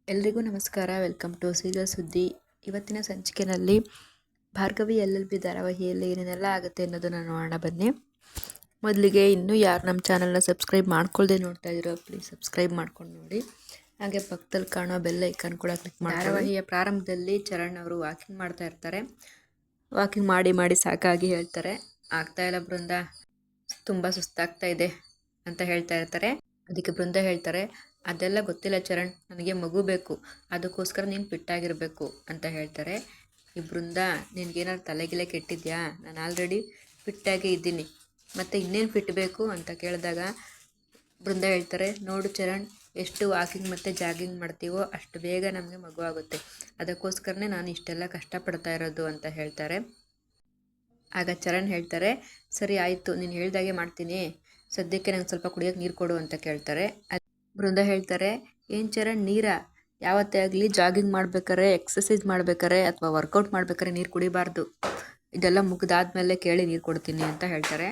ಎಲ್ರಿಗೂ ನಮಸ್ಕಾರ. Welcome to serial ಸುದ್ದಿ. ಇವತ್ತಿನ ಸಂಚಿಕೆಯಲ್ಲಿ ಭಾರ್ಗವಿ LLB ಧಾರಾವಾಹಿಯಲ್ಲಿ ಏನೇನೆಲ್ಲ ಆಗುತ್ತೆ ಅನ್ನೋದನ್ನು ನೋಡೋಣ ಬನ್ನಿ. ಮೊದಲಿಗೆ ಇನ್ನೂ ಯಾರು ನಮ್ಮ ಚಾನಲ್ನ ಸಬ್ಸ್ಕ್ರೈಬ್ ಮಾಡ್ಕೊಳ್ದೆ ನೋಡ್ತಾ ಇದ್ದೀರೋ ಪ್ಲೀಸ್ ಸಬ್ಸ್ಕ್ರೈಬ್ ಮಾಡ್ಕೊಂಡು ನೋಡಿ. ಹಾಗೆ ಪಕ್ಕದಲ್ಲಿ ಕಾಣೋ ಬೆಲ್ ಐಕಾನ್ ಕೂಡ ಕ್ಲಿಕ್ ಮಾಡಿ. ಧಾರಾವಾಹಿಯ ಪ್ರಾರಂಭದಲ್ಲಿ ಚರಣ್ ಅವರು ವಾಕಿಂಗ್ ಮಾಡ್ತಾ ಇರ್ತಾರೆ. ವಾಕಿಂಗ್ ಮಾಡಿ ಮಾಡಿ ಸಾಕಾಗಿ ಹೇಳ್ತಾರೆ, ಆಗ್ತಾ ಇಲ್ಲ ಬೃಂದ, ತುಂಬ ಸುಸ್ತಾಗ್ತಾ ಇದೆ ಅಂತ ಹೇಳ್ತಾ ಇರ್ತಾರೆ. ಅದಕ್ಕೆ ಬೃಂದ ಹೇಳ್ತಾರೆ, ಅದೆಲ್ಲ ಗೊತ್ತಿಲ್ಲ ಚರಣ್, ನನಗೆ ಮಗು ಬೇಕು, ಅದಕ್ಕೋಸ್ಕರ ನೀನು ಫಿಟ್ಟಾಗಿರಬೇಕು ಅಂತ ಹೇಳ್ತಾರೆ. ಈ ಬೃಂದ, ನಿನಗೇನಾದ್ರು ತಲೆಗಿಲೆ ಕೆಟ್ಟಿದ್ಯಾ? ನಾನು ಆಲ್ರೆಡಿ ಫಿಟ್ಟಾಗಿ ಇದ್ದೀನಿ, ಮತ್ತು ಇನ್ನೇನು ಫಿಟ್ ಬೇಕು ಅಂತ ಕೇಳಿದಾಗ ಬೃಂದ ಹೇಳ್ತಾರೆ, ನೋಡು ಚರಣ್, ಎಷ್ಟು ವಾಕಿಂಗ್ ಮತ್ತು ಜಾಗಿಂಗ್ ಮಾಡ್ತೀವೋ ಅಷ್ಟು ಬೇಗ ನಮಗೆ ಮಗು ಆಗುತ್ತೆ, ಅದಕ್ಕೋಸ್ಕರನೇ ನಾನು ಇಷ್ಟೆಲ್ಲ ಕಷ್ಟಪಡ್ತಾ ಇರೋದು ಅಂತ ಹೇಳ್ತಾರೆ. ಆಗ ಚರಣ್ ಹೇಳ್ತಾರೆ, ಸರಿ ಆಯಿತು, ನೀನು ಹೇಳ್ದಾಗೆ ಮಾಡ್ತೀನಿ, ಸದ್ಯಕ್ಕೆ ನಂಗೆ ಸ್ವಲ್ಪ ಕುಡಿಯೋಕೆ ನೀರು ಕೊಡು ಅಂತ ಕೇಳ್ತಾರೆ. ಬೃಂದ ಹೇಳ್ತಾರೆ, ಏನು ಚರಣ್, ನೀರಾ? ಯಾವತ್ತೇ ಆಗಲಿ ಜಾಗಿಂಗ್ ಮಾಡ್ಬೇಕಾರೆ, ಎಕ್ಸಸೈಸ್ ಮಾಡ್ಬೇಕಾರೆ ಅಥವಾ ವರ್ಕೌಟ್ ಮಾಡ್ಬೇಕಾರೆ ನೀರು ಕುಡಿಬಾರ್ದು, ಇದೆಲ್ಲ ಮುಗಿದಾದ್ಮೇಲೆ ಕೇಳಿ ನೀರು ಕೊಡ್ತೀನಿ ಅಂತ ಹೇಳ್ತಾರೆ.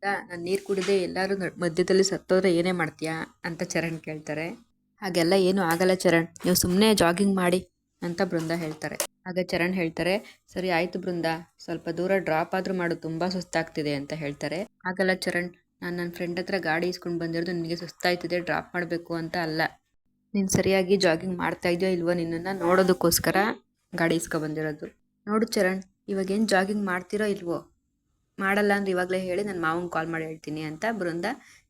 ನಾನು ನೀರು ಕುಡಿದೆ ಎಲ್ಲರೂ ಮಧ್ಯದಲ್ಲಿ ಸತ್ತೋದ್ರೆ ಏನೇ ಮಾಡ್ತೀಯಾ ಅಂತ ಚರಣ್ ಕೇಳ್ತಾರೆ. ಹಾಗೆಲ್ಲ ಏನೂ ಆಗಲ್ಲ ಚರಣ್, ನೀವು ಸುಮ್ಮನೆ ಜಾಗಿಂಗ್ ಮಾಡಿ ಅಂತ ಬೃಂದ ಹೇಳ್ತಾರೆ. ಆಗ ಚರಣ್ ಹೇಳ್ತಾರೆ, ಸರಿ ಆಯಿತು ಬೃಂದ, ಸ್ವಲ್ಪ ದೂರ ಡ್ರಾಪ್ ಆದರೂ ಮಾಡು, ತುಂಬ ಸುಸ್ತಾಗ್ತಿದೆ ಅಂತ ಹೇಳ್ತಾರೆ. ಆಗಲ್ಲ ಚರಣ್, ನಾನು ನನ್ನ ಫ್ರೆಂಡ್ ಹತ್ರ ಗಾಡಿ ಇಸ್ಕೊಂಡು ಬಂದಿರೋದು ನಿನಗೆ ಸುಸ್ತಾಯ್ತಿದೆ ಡ್ರಾಪ್ ಮಾಡಬೇಕು ಅಂತ ಅಲ್ಲ, ನೀನು ಸರಿಯಾಗಿ ಜಾಗಿಂಗ್ ಮಾಡ್ತಾ ಇದೆಯೋ ಇಲ್ವೋ ನಿನ್ನನ್ನು ನೋಡೋದಕ್ಕೋಸ್ಕರ ಗಾಡಿ ಇಸ್ಕೊಂಡು ಬಂದಿರೋದು. ನೋಡು ಚರಣ್, ಇವಾಗೇನು ಜಾಗಿಂಗ್ ಮಾಡ್ತಿರೋ ಇಲ್ವೋ? ಮಾಡಲ್ಲ ಅಂದ್ರೆ ಇವಾಗಲೇ ಹೇಳಿ, ನಾನು ಮಾವಂಗೆ ಕಾಲ್ ಮಾಡಿ ಹೇಳ್ತೀನಿ ಅಂತ ಬೃಂದ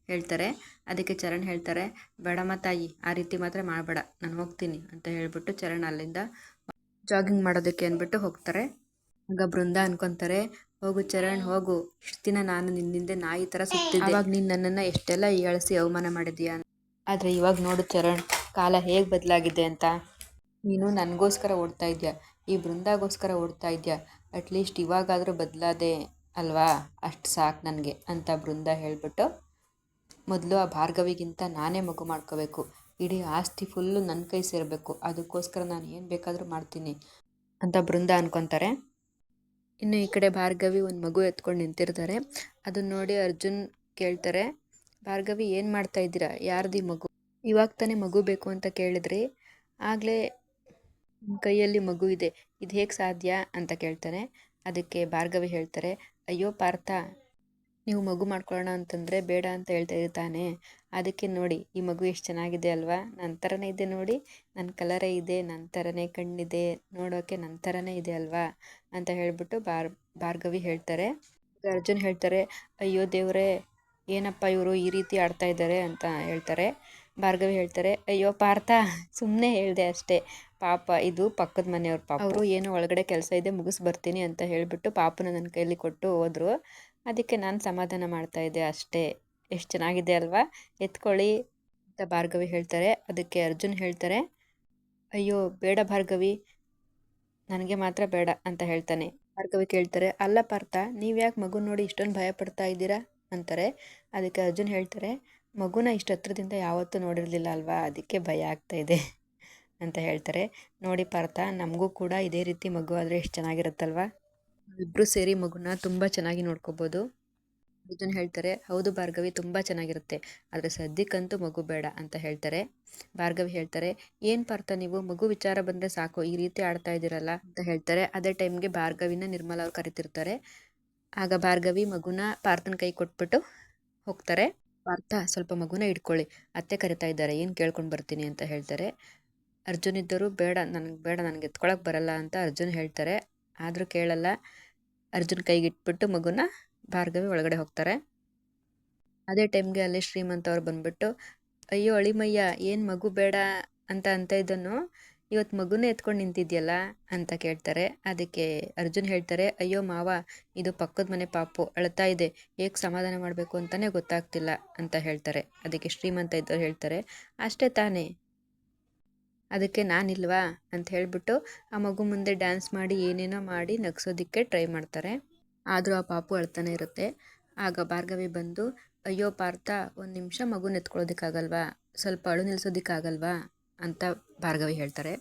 ಹೇಳ್ತಾರೆ. ಅದಕ್ಕೆ ಚರಣ್ ಹೇಳ್ತಾರೆ, ಬೇಡಮ್ಮ ತಾಯಿ, ಆ ರೀತಿ ಮಾತ್ರ ಮಾಡಬೇಡ, ನಾನು ಹೋಗ್ತೀನಿ ಅಂತ ಹೇಳ್ಬಿಟ್ಟು ಚರಣ್ ಅಲ್ಲಿಂದ ಜಾಗಿಂಗ್ ಮಾಡೋದಕ್ಕೆ ಅಂದ್ಬಿಟ್ಟು ಹೋಗ್ತಾರೆ. ಆಗ ಬೃಂದ ಅನ್ಕೊತಾರೆ, ಹೋಗು ಚರಣ್ ಹೋಗು, ಇಷ್ಟು ದಿನ ನಾನು ನಿನ್ನಿಂದೆ ನಾಯಿ ಥರ ಸುತ್ತಿದ್ದೆ, ಆವಾಗ ನೀನು ನನ್ನನ್ನು ಎಷ್ಟೆಲ್ಲ ಹೀಯಾಳಿಸಿ ಅವಮಾನ ಮಾಡಿದೀಯ, ಆದರೆ ಇವಾಗ ನೋಡು ಚರಣ್, ಕಾಲ ಹೇಗೆ ಬದಲಾಗಿದೆ ಅಂತ, ನೀನು ನನಗೋಸ್ಕರ ಓಡ್ತಾ ಇದೆಯಾ, ಈ ಬೃಂದಾಗೋಸ್ಕರ ಓಡ್ತಾ ಇದೆಯಾ, ಅಟ್ಲೀಸ್ಟ್ ಇವಾಗಾದರೂ ಬದಲಾದೆ ಅಲ್ವಾ, ಅಷ್ಟು ಸಾಕು ನನಗೆ ಅಂತ ಬೃಂದ ಹೇಳ್ಬಿಟ್ಟು, ಮೊದಲು ಆ ಭಾರ್ಗವಿಗಿಂತ ನಾನೇ ಮಗು ಮಾಡ್ಕೋಬೇಕು, ಇಡೀ ಆಸ್ತಿ ಫುಲ್ಲು ನನ್ನ ಕೈ ಸೇರಬೇಕು, ಅದಕ್ಕೋಸ್ಕರ ನಾನು ಏನು ಬೇಕಾದರೂ ಮಾಡ್ತೀನಿ ಅಂತ ಬೃಂದ ಅನ್ಕೊತಾರೆ. ಇನ್ನು ಈ ಕಡೆ ಭಾರ್ಗವಿ ಒಂದು ಮಗು ಎತ್ಕೊಂಡು ನಿಂತಿರ್ತಾರೆ. ಅದನ್ನ ನೋಡಿ ಅರ್ಜುನ್ ಕೇಳ್ತಾರೆ, ಭಾರ್ಗವಿ ಏನು ಮಾಡ್ತಾ ಇದ್ದೀರಾ, ಯಾರ್ದು ಮಗು, ಇವಾಗ ತಾನೇ ಮಗು ಬೇಕು ಅಂತ ಕೇಳಿದ್ರಿ, ಆಗಲೇ ನಿಮ್ಮ ಕೈಯಲ್ಲಿ ಮಗು ಇದೆ, ಇದು ಹೇಗೆ ಸಾಧ್ಯ ಅಂತ ಕೇಳ್ತಾನೆ. ಅದಕ್ಕೆ ಭಾರ್ಗವಿ ಹೇಳ್ತಾರೆ, ಅಯ್ಯೋ ಪಾರ್ಥ, ನೀವು ಮಗು ಮಾಡ್ಕೊಳ್ಳೋಣ ಅಂತಂದರೆ ಬೇಡ ಅಂತ ಹೇಳ್ತಾ ತಾನೆ, ಅದಕ್ಕೆ ನೋಡಿ ಈ ಮಗು ಎಷ್ಟು ಚೆನ್ನಾಗಿದೆ ಅಲ್ವಾ, ನನ್ನ ಥರನೇ ಇದೆ ನೋಡಿ, ನನ್ನ ಕಲರೇ ಇದೆ, ನನ್ನ ಥರನೇ ಕಣ್ಣಿದೆ, ನೋಡೋಕ್ಕೆ ನನ್ನ ಥರನೇ ಇದೆ ಅಲ್ವಾ ಅಂತ ಹೇಳ್ಬಿಟ್ಟು ಭಾರ್ಗವಿ ಹೇಳ್ತಾರೆ. ಅರ್ಜುನ್ ಹೇಳ್ತಾರೆ, ಅಯ್ಯೋ ದೇವರೇ, ಏನಪ್ಪ ಇವರು ಈ ರೀತಿ ಆಡ್ತಾ ಇದ್ದಾರೆ ಅಂತ ಹೇಳ್ತಾರೆ. ಭಾರ್ಗವಿ ಹೇಳ್ತಾರೆ, ಅಯ್ಯೋ ಪಾರ್ಥ, ಸುಮ್ಮನೆ ಹೇಳಿದೆ ಅಷ್ಟೇ, ಪಾಪ ಇದು ಪಕ್ಕದ ಮನೆಯವ್ರ ಪಾಪ, ಅವರು ಏನೋ ಒಳಗಡೆ ಕೆಲಸ ಇದೆ ಮುಗಿಸ್ ಬರ್ತೀನಿ ಅಂತ ಹೇಳಿಬಿಟ್ಟು ಪಾಪನ ನನ್ನ ಕೈಯಲ್ಲಿ ಕೊಟ್ಟು ಹೋದರು, ಅದಕ್ಕೆ ನಾನು ಸಮಾಧಾನ ಮಾಡ್ತಾ ಇದ್ದೆ ಅಷ್ಟೇ, ಎಷ್ಟು ಚೆನ್ನಾಗಿದೆ ಅಲ್ವಾ, ಎತ್ಕೊಳ್ಳಿ ಅಂತ ಭಾರ್ಗವಿ ಹೇಳ್ತಾರೆ. ಅದಕ್ಕೆ ಅರ್ಜುನ್ ಹೇಳ್ತಾರೆ, ಅಯ್ಯೋ ಬೇಡ ಭಾರ್ಗವಿ, ನನಗೆ ಮಾತ್ರ ಬೇಡ ಅಂತ ಹೇಳ್ತಾನೆ. ಭಾರ್ಗವಿ ಕೇಳ್ತಾರೆ, ಅಲ್ಲ ಪಾರ್ಥ, ನೀವು ಯಾಕೆ ಮಗು ನೋಡಿ ಇಷ್ಟೊಂದು ಭಯ ಪಡ್ತಾ ಇದ್ದೀರಾ ಅಂತಾರೆ. ಅದಕ್ಕೆ ಅರ್ಜುನ್ ಹೇಳ್ತಾರೆ, ಮಗುನ ಇಷ್ಟು ಹತ್ರದಿಂದ ಯಾವತ್ತೂ ನೋಡಿರಲಿಲ್ಲ ಅಲ್ವಾ, ಅದಕ್ಕೆ ಭಯ ಆಗ್ತಾ ಇದೆ ಅಂತ ಹೇಳ್ತಾರೆ. ನೋಡಿ ಪಾರ್ಥ, ನಮಗೂ ಕೂಡ ಇದೇ ರೀತಿ ಮಗು ಆದರೆ ಎಷ್ಟು ಚೆನ್ನಾಗಿರುತ್ತಲ್ವ, ಇಬ್ಬರು ಸೇರಿ ಮಗುನ ತುಂಬ ಚೆನ್ನಾಗಿ ನೋಡ್ಕೋಬೋದು. ಅರ್ಜುನ್ ಹೇಳ್ತಾರೆ, ಹೌದು ಭಾರ್ಗವಿ, ತುಂಬ ಚೆನ್ನಾಗಿರುತ್ತೆ, ಆದರೆ ಸದ್ಯಕ್ಕಂತೂ ಮಗು ಬೇಡ ಅಂತ ಹೇಳ್ತಾರೆ. ಭಾರ್ಗವಿ ಹೇಳ್ತಾರೆ, ಏನು ಪಾರ್ಥ ನೀವು, ಮಗು ವಿಚಾರ ಬಂದರೆ ಸಾಕು ಈ ರೀತಿ ಆಡ್ತಾ ಇದ್ದೀರಲ್ಲ ಅಂತ ಹೇಳ್ತಾರೆ. ಅದೇ ಟೈಮ್ಗೆ ಭಾರ್ಗವಿನ ನಿರ್ಮಲ ಅವ್ರು ಕರಿತಿರ್ತಾರೆ. ಆಗ ಭಾರ್ಗವಿ ಮಗುನ ಪಾರ್ಥನ ಕೈ ಕೊಟ್ಬಿಟ್ಟು ಹೋಗ್ತಾರೆ. ಪಾರ್ಥ, ಸ್ವಲ್ಪ ಮಗುನ ಇಟ್ಕೊಳ್ಳಿ, ಅತ್ತೆ ಕರಿತಾ ಇದ್ದಾರೆ, ಏನು ಕೇಳ್ಕೊಂಡು ಬರ್ತೀನಿ ಅಂತ ಹೇಳ್ತಾರೆ. ಅರ್ಜುನ್ ಇದ್ದರು, ಬೇಡ ನನಗೆ ಎತ್ಕೊಳಕ್ಕೆ ಬರಲ್ಲ ಅಂತ ಅರ್ಜುನ್ ಹೇಳ್ತಾರೆ. ಆದರೂ ಕೇಳಲ್ಲ. ಅರ್ಜುನ್ ಕೈಗಿಟ್ಬಿಟ್ಟು ಮಗುನ ಭಾರ್ಗವಿ ಒಳಗಡೆ ಹೋಗ್ತಾರೆ. ಅದೇ ಟೈಮ್ಗೆ ಅಲ್ಲಿ ಶ್ರೀಮಂತ್ ಅವ್ರು ಬಂದ್ಬಿಟ್ಟು, ಅಯ್ಯೋ ಅಳಿಮಯ್ಯ, ಏನು ಮಗು ಬೇಡ ಅಂತ ಇದ್ದನು, ಇವತ್ತು ಮಗುನೇ ಎತ್ಕೊಂಡು ನಿಂತಿದ್ಯಲ್ಲ ಅಂತ ಕೇಳ್ತಾರೆ. ಅದಕ್ಕೆ ಅರ್ಜುನ್ ಹೇಳ್ತಾರೆ, ಅಯ್ಯೋ ಮಾವ, ಇದು ಪಕ್ಕದ ಮನೆ ಪಾಪು ಅಳ್ತಾ ಇದೆ, ಹೇಗೆ ಸಮಾಧಾನ ಮಾಡಬೇಕು ಅಂತಲೇ ಗೊತ್ತಾಗ್ತಿಲ್ಲ ಅಂತ ಹೇಳ್ತಾರೆ. ಅದಕ್ಕೆ ಶ್ರೀಮಂತ ಇದ್ದವ್ರು ಹೇಳ್ತಾರೆ, ಅಷ್ಟೇ ತಾನೇ, ಅದಕ್ಕೆ ನಾನಿಲ್ವಾ ಅಂತ ಹೇಳ್ಬಿಟ್ಟು ಆ ಮಗು ಮುಂದೆ ಡ್ಯಾನ್ಸ್ ಮಾಡಿ ಏನೇನೋ ಮಾಡಿ ನಗ್ಸೋದಕ್ಕೆ ಟ್ರೈ ಮಾಡ್ತಾರೆ. ಆದರೂ ಆ ಪಾಪು ಅಳ್ತಾನೆ ಇರುತ್ತೆ. ಆಗ ಭಾರ್ಗವಿ ಬಂದು, ಅಯ್ಯೋ ಪಾರ್ಥ, ಒಂದು ನಿಮಿಷ ಮಗುನ ಎತ್ಕೊಳ್ಳೋದಕ್ಕಾಗಲ್ವಾ, ಸ್ವಲ್ಪ ಅಳು ನಿಲ್ಲಿಸೋದಕ್ಕಾಗಲ್ವಾ ಅಂತ ಭಾರ್ಗವಿ ಹೇಳ್ತಾರೆ.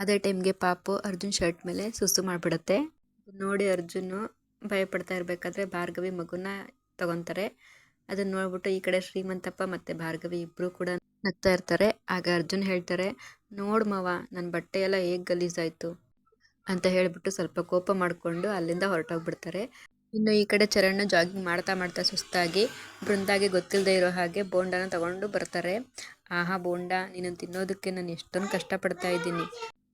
ಅದೇ ಟೈಮ್ಗೆ ಪಾಪು ಅರ್ಜುನ್ ಶರ್ಟ್ ಮೇಲೆ ಸುಸ್ಸು ಮಾಡಿಬಿಡುತ್ತೆ. ನೋಡಿ ಅರ್ಜುನು ಭಯಪಡ್ತಾ ಇರಬೇಕಾದ್ರೆ ಭಾರ್ಗವಿ ಮಗುನ ತಗೊತಾರೆ. ಅದನ್ನ ನೋಡ್ಬಿಟ್ಟು ಈ ಕಡೆ ಶ್ರೀಮಂತಪ್ಪ ಮತ್ತು ಭಾರ್ಗವಿ ಇಬ್ಬರು ಕೂಡ ನಗ್ತಾ ಇರ್ತಾರೆ. ಆಗ ಅರ್ಜುನ್ ಹೇಳ್ತಾರೆ, ನೋಡ್ ಮಾವ ನನ್ನ ಬಟ್ಟೆ ಎಲ್ಲ ಹೇಗೆ ಗಲೀಜಾಯಿತು ಅಂತ ಹೇಳಿಬಿಟ್ಟು ಸ್ವಲ್ಪ ಕೋಪ ಮಾಡಿಕೊಂಡು ಅಲ್ಲಿಂದ ಹೊರಟೋಗ್ಬಿಡ್ತಾರೆ. ಇನ್ನು ಈ ಕಡೆ ಚರಣ್ ಜಾಗಿಂಗ್ ಮಾಡ್ತಾ ಮಾಡ್ತಾ ಸುಸ್ತಾಗಿ ಬೃಂದಾಗೆ ಗೊತ್ತಿಲ್ಲದೆ ಇರೋ ಹಾಗೆ ಬೋಂಡನ ತಗೊಂಡು ಬರ್ತಾರೆ. ಆಹಾ ಬೋಂಡ, ನೀನು ತಿನ್ನೋದಕ್ಕೆ ನಾನು ಎಷ್ಟೊಂದು ಕಷ್ಟಪಡ್ತಾ ಇದ್ದೀನಿ.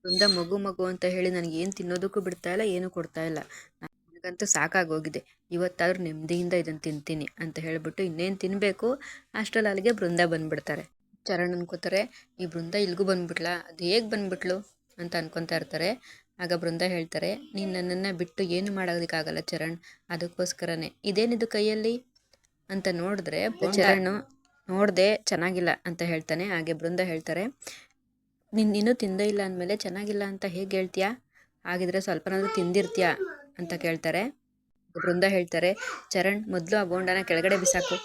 ಬೃಂದ ಮಗು ಮಗು ಅಂತ ಹೇಳಿ ನನಗೆ ಏನು ತಿನ್ನೋದಕ್ಕೂ ಬಿಡ್ತಾ ಇಲ್ಲ, ಏನೂ ಕೊಡ್ತಾ ಇಲ್ಲ. ನನಗಂತೂ ಸಾಕಾಗೋಗಿದೆ. ಇವತ್ತಾದ್ರೂ ನೆಮ್ಮದಿಯಿಂದ ಇದನ್ನು ತಿಂತೀನಿ ಅಂತ ಹೇಳಿಬಿಟ್ಟು ಇನ್ನೇನು ತಿನ್ನಬೇಕು ಅಷ್ಟರಲ್ಲಿ ಅಲ್ಲಿಗೆ ಬೃಂದ ಬಂದ್ಬಿಡ್ತಾರೆ. ಚರಣ್ ಅನ್ಕೋತಾರೆ, ಈ ಬೃಂದ ಇಲ್ಗೂ ಬಂದ್ಬಿಟ್ಲಾ, ಅದು ಹೇಗೆ ಬಂದ್ಬಿಟ್ಲು ಅಂತ ಅನ್ಕೊತಾ ಇರ್ತಾರೆ. ಆಗ ಬೃಂದ ಹೇಳ್ತಾರೆ, ನೀನು ನನ್ನನ್ನು ಬಿಟ್ಟು ಏನು ಮಾಡೋದಕ್ಕಾಗಲ್ಲ ಚರಣ್, ಅದಕ್ಕೋಸ್ಕರನೇ. ಇದೇನಿದು ಕೈಯಲ್ಲಿ ಅಂತ ನೋಡಿದ್ರೆ ಚರಣ್ ನೋಡ್ದೆ ಚೆನ್ನಾಗಿಲ್ಲ ಅಂತ ಹೇಳ್ತಾನೆ. ಹಾಗೆ ಬೃಂದ ಹೇಳ್ತಾರೆ, ಇನ್ನೂ ತಿಂದೇ ಇಲ್ಲ ಅಂದಮೇಲೆ ಚೆನ್ನಾಗಿಲ್ಲ ಅಂತ ಹೇಗೆ ಹೇಳ್ತೀಯಾ? ಹಾಗಿದ್ರೆ ಸ್ವಲ್ಪನಾದ್ರೂ ತಿಂದಿರ್ತೀಯಾ ಅಂತ ಕೇಳ್ತಾರೆ. ಬೃಂದ ಹೇಳ್ತಾರೆ, ಚರಣ್ ಮೊದಲು ಆ ಬೋಂಡನ ಕೆಳಗಡೆ ಬಿಸಾಕು.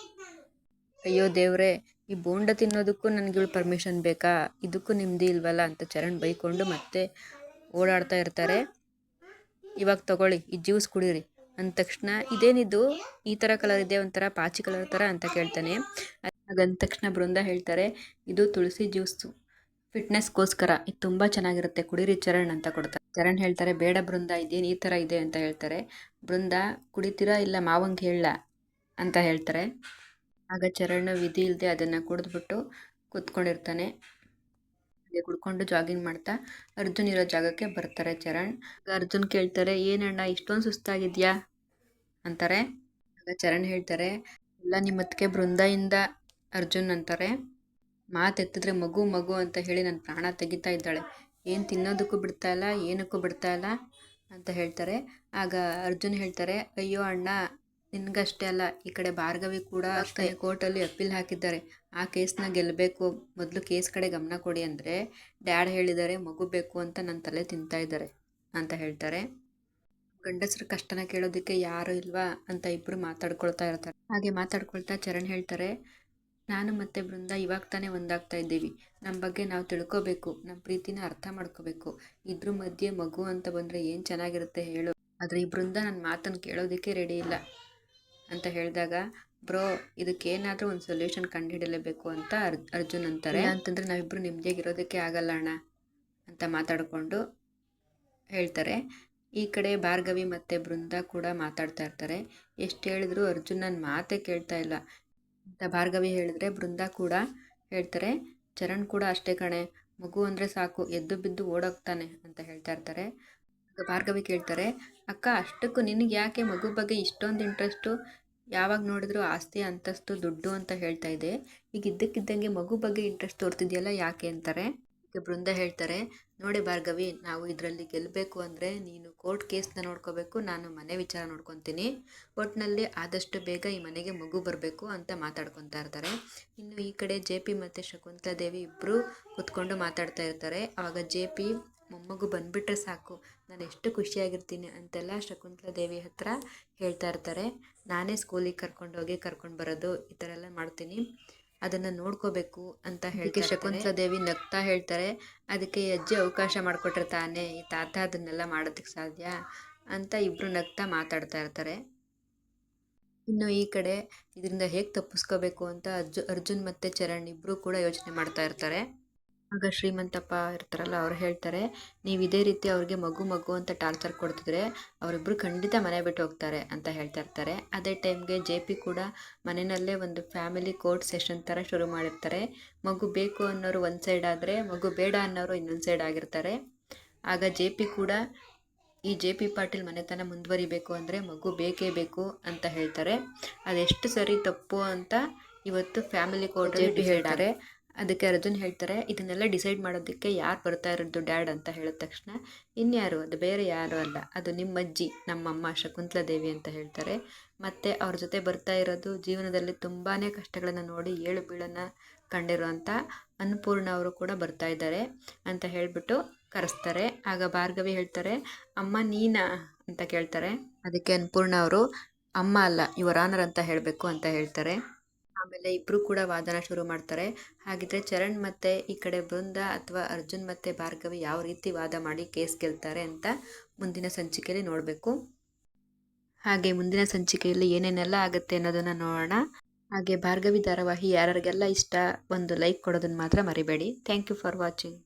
ಅಯ್ಯೋ ದೇವ್ರೆ, ಈ ಬೋಂಡ ತಿನ್ನೋದಕ್ಕೂ ನನಗೆ ಪರ್ಮಿಷನ್ ಬೇಕಾ? ಇದಕ್ಕೂ ನೆಮ್ಮದಿ ಇಲ್ವಲ್ಲ ಅಂತ ಚರಣ್ ಬೈಕೊಂಡು ಮತ್ತೆ ಓಡಾಡ್ತಾ ಇರ್ತಾರೆ. ಇವಾಗ ತಗೊಳ್ಳಿ ಈ ಜ್ಯೂಸ್ ಕುಡೀರಿ ಅಂದ ತಕ್ಷಣ, ಇದೇನಿದು ಈ ಥರ ಕಲರ್ ಇದೆ, ಒಂಥರ ಪಾಚಿ ಕಲರ್ ಥರ ಅಂತ ಕೇಳ್ತಾನೆ. ಹಾಗಂದ ತಕ್ಷಣ ಬೃಂದ ಹೇಳ್ತಾರೆ, ಇದು ತುಳಸಿ ಜ್ಯೂಸು, ಫಿಟ್ನೆಸ್ಗೋಸ್ಕರ ಇದು ತುಂಬ ಚೆನ್ನಾಗಿರುತ್ತೆ, ಕುಡೀರಿ ಚರಣ್ ಅಂತ ಕೊಡ್ತಾರೆ. ಚರಣ್ ಹೇಳ್ತಾರೆ, ಬೇಡ ಬೃಂದ, ಇದೇನು ಈ ಥರ ಇದೆ ಅಂತ ಹೇಳ್ತಾರೆ. ಬೃಂದ, ಕುಡಿತೀರಾ ಇಲ್ಲ ಮಾವಂಗೆ ಹೇಳ ಅಂತ ಹೇಳ್ತಾರೆ. ಆಗ ಚರಣ್ ವಿಧಿ ಇಲ್ಲದೆ ಅದನ್ನು ಕುಡಿದ್ಬಿಟ್ಟು ಕೂತ್ಕೊಂಡಿರ್ತಾನೆ. ಹಾಗೆ ಕುಡ್ಕೊಂಡು ಜಾಗಿಂಗ್ ಮಾಡ್ತಾ ಅರ್ಜುನ್ ಇರೋ ಜಾಗಕ್ಕೆ ಬರ್ತಾರೆ ಚರಣ್. ಅರ್ಜುನ್ ಕೇಳ್ತಾರೆ, ಏನಣ್ಣ ಇಷ್ಟೊಂದು ಸುಸ್ತಾಗಿದ್ಯಾ ಅಂತಾರೆ. ಆಗ ಚರಣ್ ಹೇಳ್ತಾರೆ, ಎಲ್ಲ ನಿಮ್ಮತ್ತಿಗೆ ಬೃಂದಾಯಿಂದ ಅರ್ಜುನ್ ಅಂತಾರೆ. ಮಾತೆತ್ತಿದ್ರೆ ಮಗು ಮಗು ಅಂತ ಹೇಳಿ ನನ್ನ ಪ್ರಾಣ ತೆಗಿತಾ ಇದ್ದಾಳೆ, ಏನು ತಿನ್ನೋದಕ್ಕೂ ಬಿಡ್ತಾ ಇಲ್ಲ, ಏನಕ್ಕೂ ಬಿಡ್ತಾ ಇಲ್ಲ ಅಂತ ಹೇಳ್ತಾರೆ. ಆಗ ಅರ್ಜುನ್ ಹೇಳ್ತಾರೆ, ಅಯ್ಯೋ ಅಣ್ಣ, ನಿನ್ಗಷ್ಟೇ ಅಲ್ಲ, ಈ ಕಡೆ ಭಾರ್ಗವಿ ಕೂಡ ಅಷ್ಟೇ ಕೋರ್ಟಲ್ಲಿ ಅಪೀಲ್ ಹಾಕಿದ್ದಾರೆ. ಆ ಕೇಸ್ನ ಗೆಲ್ಲಬೇಕು, ಮೊದಲು ಕೇಸ್ ಕಡೆ ಗಮನ ಕೊಡಿ ಅಂದರೆ ಡ್ಯಾಡ್ ಹೇಳಿದ್ದಾರೆ ಮಗು ಬೇಕು ಅಂತ ನನ್ನ ತಲೆ ತಿಂತಾ ಇದ್ದಾರೆ ಅಂತ ಹೇಳ್ತಾರೆ. ಗಂಡಸ್ರ ಕಷ್ಟನ ಕೇಳೋದಕ್ಕೆ ಯಾರು ಇಲ್ವಾ ಅಂತ ಇಬ್ಬರು ಮಾತಾಡ್ಕೊಳ್ತಾ ಇರ್ತಾರೆ. ಹಾಗೆ ಮಾತಾಡ್ಕೊಳ್ತಾ ಚರಣ್ ಹೇಳ್ತಾರೆ, ನಾನು ಮತ್ತು ಬೃಂದ ಇವಾಗ ತಾನೇ ಒಂದಾಗ್ತಾ ಇದ್ದೀವಿ, ನಮ್ಮ ಬಗ್ಗೆ ನಾವು ತಿಳ್ಕೊಬೇಕು, ನಮ್ಮ ಪ್ರೀತಿನ ಅರ್ಥ ಮಾಡ್ಕೋಬೇಕು. ಇದ್ರ ಮಧ್ಯೆ ಮಗು ಅಂತ ಬಂದರೆ ಏನು ಚೆನ್ನಾಗಿರುತ್ತೆ ಹೇಳು, ಆದರೆ ಈ ಬೃಂದ ನನ್ನ ಮಾತನ್ನು ಕೇಳೋದಕ್ಕೆ ರೆಡಿ ಇಲ್ಲ ಅಂತ ಹೇಳಿದಾಗ, ಬ್ರೋ ಇದಕ್ಕೇನಾದರೂ ಒಂದು ಸೊಲ್ಯೂಷನ್ ಕಂಡುಹಿಡಲೇಬೇಕು ಅಂತ ಅರ್ಜುನ್ ಅಂತಾರೆ. ಅಂತಂದರೆ ನಾವಿಬ್ಬರು ನೆಮ್ಮದಿಯಾಗಿರೋದಕ್ಕೆ ಆಗಲ್ಲ ಅಣ್ಣ ಅಂತ ಮಾತಾಡಿಕೊಂಡು ಹೇಳ್ತಾರೆ. ಈ ಕಡೆ ಭಾರ್ಗವಿ ಮತ್ತು ಬೃಂದ ಕೂಡ ಮಾತಾಡ್ತಾ ಇರ್ತಾರೆ. ಎಷ್ಟು ಹೇಳಿದ್ರು ಅರ್ಜುನ್ ನನ್ನ ಮಾತೇ ಕೇಳ್ತಾ ಇಲ್ಲ ಅಂತ ಭಾರ್ಗವಿ ಹೇಳಿದ್ರೆ, ಬೃಂದ ಕೂಡ ಹೇಳ್ತಾರೆ, ಚರಣ್ ಕೂಡ ಅಷ್ಟೇ ಕಣೆ, ಮಗು ಅಂದರೆ ಸಾಕು ಎದ್ದು ಬಿದ್ದು ಓಡೋಗ್ತಾನೆ ಅಂತ ಹೇಳ್ತಾ ಇರ್ತಾರೆ. ಭಾರ್ಗವಿ ಕೇಳ್ತಾರೆ, ಅಕ್ಕ ಅಷ್ಟಕ್ಕೂ ನಿನಗೆ ಯಾಕೆ ಮಗು ಬಗ್ಗೆ ಇಷ್ಟೊಂದು ಇಂಟ್ರೆಸ್ಟು? ಯಾವಾಗ ನೋಡಿದ್ರು ಆಸ್ತಿ ಅಂತಸ್ತು ದುಡ್ಡು ಅಂತ ಹೇಳ್ತಾ ಇದೆ, ಈಗ ಇದ್ದಕ್ಕಿದ್ದಂಗೆ ಮಗು ಬಗ್ಗೆ ಇಂಟ್ರೆಸ್ಟ್ ತೋರ್ತಿದ್ಯಲ್ಲ ಯಾಕೆ ಅಂತಾರೆ. ಈಗ ಬೃಂದ ಹೇಳ್ತಾರೆ, ನೋಡಿ ಭಾರ್ಗವಿ, ನಾವು ಇದರಲ್ಲಿ ಗೆಲ್ಲಬೇಕು ಅಂದರೆ ನೀನು ಕೋರ್ಟ್ ಕೇಸ್ನ ನೋಡ್ಕೋಬೇಕು, ನಾನು ಮನೆ ವಿಚಾರ ನೋಡ್ಕೊತೀನಿ, ಒಟ್ಟಿನಲ್ಲಿ ಆದಷ್ಟು ಬೇಗ ಈ ಮನೆಗೆ ಮಗು ಬರಬೇಕು ಅಂತ ಮಾತಾಡ್ಕೊತಾ ಇರ್ತಾರೆ. ಇನ್ನು ಈ ಕಡೆ ಜೆ ಪಿ ಮತ್ತು ಶಕುಂತಲಾ ದೇವಿ ಇಬ್ಬರು ಕೂತ್ಕೊಂಡು ಮಾತಾಡ್ತಾ ಇರ್ತಾರೆ. ಆವಾಗ ಜೆ ಪಿ, ಮೊಮ್ಮಗು ಬಂದುಬಿಟ್ರೆ ಸಾಕು, ನಾನು ಎಷ್ಟು ಖುಷಿಯಾಗಿರ್ತೀನಿ ಅಂತೆಲ್ಲ ಶಕುಂತಲಾ ದೇವಿ ಹತ್ರ ಹೇಳ್ತಾ ಇರ್ತಾರೆ. ನಾನೇ ಸ್ಕೂಲಿಗೆ ಕರ್ಕೊಂಡೋಗಿ ಕರ್ಕೊಂಡು ಬರೋದು, ಈ ಥರ ಎಲ್ಲ ಮಾಡ್ತೀನಿ, ಅದನ್ನು ನೋಡ್ಕೋಬೇಕು ಅಂತ ಹೇಳಿ ಶಕುಂತಲಾ ದೇವಿ ನಗ್ತಾ ಹೇಳ್ತಾರೆ, ಅದಕ್ಕೆ ಅಜ್ಜಿ ಅವಕಾಶ ಮಾಡಿಕೊಟ್ರೆ ತಾನೇ ಈ ತಾತ ಅದನ್ನೆಲ್ಲ ಮಾಡೋದಕ್ಕೆ ಸಾಧ್ಯ ಅಂತ ಇಬ್ಬರು ನಗ್ತಾ ಮಾತಾಡ್ತಾ ಇರ್ತಾರೆ. ಇನ್ನು ಈ ಕಡೆ ಇದರಿಂದ ಹೇಗೆ ತಪ್ಪಿಸ್ಕೋಬೇಕು ಅಂತ ಅರ್ಜುನ್ ಮತ್ತು ಚರಣ್ ಇಬ್ಬರು ಕೂಡ ಯೋಚನೆ ಮಾಡ್ತಾ ಇರ್ತಾರೆ. ಆಗ ಶ್ರೀಮಂತಪ್ಪ ಇರ್ತಾರಲ್ಲ, ಅವ್ರು ಹೇಳ್ತಾರೆ, ನೀವು ಇದೇ ರೀತಿ ಅವ್ರಿಗೆ ಮಗು ಮಗು ಅಂತ ಟಾರ್ಚರ್ ಕೊಡ್ತಿದ್ರೆ ಅವರಿಬ್ಬರು ಖಂಡಿತ ಮನೆ ಬಿಟ್ಟು ಹೋಗ್ತಾರೆ ಅಂತ ಹೇಳ್ತಾ ಇರ್ತಾರೆ. ಅದೇ ಟೈಮ್ಗೆ ಜೆ ಪಿ ಕೂಡ ಮನೆಯಲ್ಲೇ ಒಂದು ಫ್ಯಾಮಿಲಿ ಕೋರ್ಟ್ ಸೆಷನ್ ಥರ ಶುರು ಮಾಡಿರ್ತಾರೆ. ಮಗು ಬೇಕು ಅನ್ನೋರು ಒಂದು ಸೈಡ್ ಆದರೆ ಮಗು ಬೇಡ ಅನ್ನೋರು ಇನ್ನೊಂದು ಸೈಡ್ ಆಗಿರ್ತಾರೆ. ಆಗ ಜೆ ಪಿ ಕೂಡ ಈ ಜೆ ಪಿ ಪಾಟೀಲ್ ಮನೆತನ ಮುಂದುವರಿಬೇಕು ಅಂದರೆ ಮಗು ಬೇಕೇ ಬೇಕು ಅಂತ ಹೇಳ್ತಾರೆ. ಅದೆಷ್ಟು ಸರಿ ತಪ್ಪು ಅಂತ ಇವತ್ತು ಫ್ಯಾಮಿಲಿ ಕೋರ್ಟ್ ಜೆ ಪಿ ಹೇಳ್ತಾರೆ. ಅದಕ್ಕೆ ಅರ್ಜುನ್ ಹೇಳ್ತಾರೆ, ಇದನ್ನೆಲ್ಲ ಡಿಸೈಡ್ ಮಾಡೋದಕ್ಕೆ ಯಾರು ಬರ್ತಾ ಇರೋದು ಡ್ಯಾಡ್ ಅಂತ ಹೇಳಿದ ತಕ್ಷಣ, ಇನ್ಯಾರು, ಅದು ಬೇರೆ ಯಾರು ಅಲ್ಲ, ಅದು ನಿಮ್ಮ ಅಜ್ಜಿ, ನಮ್ಮಮ್ಮ ಶಕುಂತಲಾ ದೇವಿ ಅಂತ ಹೇಳ್ತಾರೆ. ಮತ್ತು ಅವ್ರ ಜೊತೆ ಬರ್ತಾ ಇರೋದು ಜೀವನದಲ್ಲಿ ತುಂಬಾ ಕಷ್ಟಗಳನ್ನು ನೋಡಿ ಏಳು ಬೀಳನ್ನು ಕಂಡಿರುವಂಥ ಅನ್ನಪೂರ್ಣ ಅವರು ಕೂಡ ಬರ್ತಾ ಇದ್ದಾರೆ ಅಂತ ಹೇಳಿಬಿಟ್ಟು ಕರೆಸ್ತಾರೆ. ಆಗ ಭಾರ್ಗವಿ ಹೇಳ್ತಾರೆ, ಅಮ್ಮ ನೀನಾ ಅಂತ ಕೇಳ್ತಾರೆ. ಅದಕ್ಕೆ ಅನ್ನಪೂರ್ಣ ಅವರು, ಅಮ್ಮ ಅಲ್ಲ ಯುವರ್ ಆನರ್ ಅಂತ ಹೇಳಬೇಕು ಅಂತ ಹೇಳ್ತಾರೆ. ಆಮೇಲೆ ಇಬ್ಬರು ಕೂಡ ವಾದನ ಶುರು ಮಾಡ್ತಾರೆ. ಹಾಗಿದ್ರೆ ಚರಣ್ ಮತ್ತು ಈ ಕಡೆ ಬೃಂದ ಅಥವಾ ಅರ್ಜುನ್ ಮತ್ತು ಭಾರ್ಗವಿ ಯಾವ ರೀತಿ ವಾದ ಮಾಡಿ ಕೇಸ್ ಗೆಲ್ತಾರೆ ಅಂತ ಮುಂದಿನ ಸಂಚಿಕೆಯಲ್ಲಿ ನೋಡಬೇಕು. ಹಾಗೆ ಮುಂದಿನ ಸಂಚಿಕೆಯಲ್ಲಿ ಏನೇನೆಲ್ಲ ಆಗುತ್ತೆ ಅನ್ನೋದನ್ನು ನೋಡೋಣ. ಹಾಗೆ ಭಾರ್ಗವಿ ಧಾರಾವಾಹಿ ಯಾರಿಗೆಲ್ಲ ಇಷ್ಟ ಒಂದು ಲೈಕ್ ಕೊಡೋದನ್ನು ಮಾತ್ರ ಮರಿಬೇಡಿ. Thank you for watching.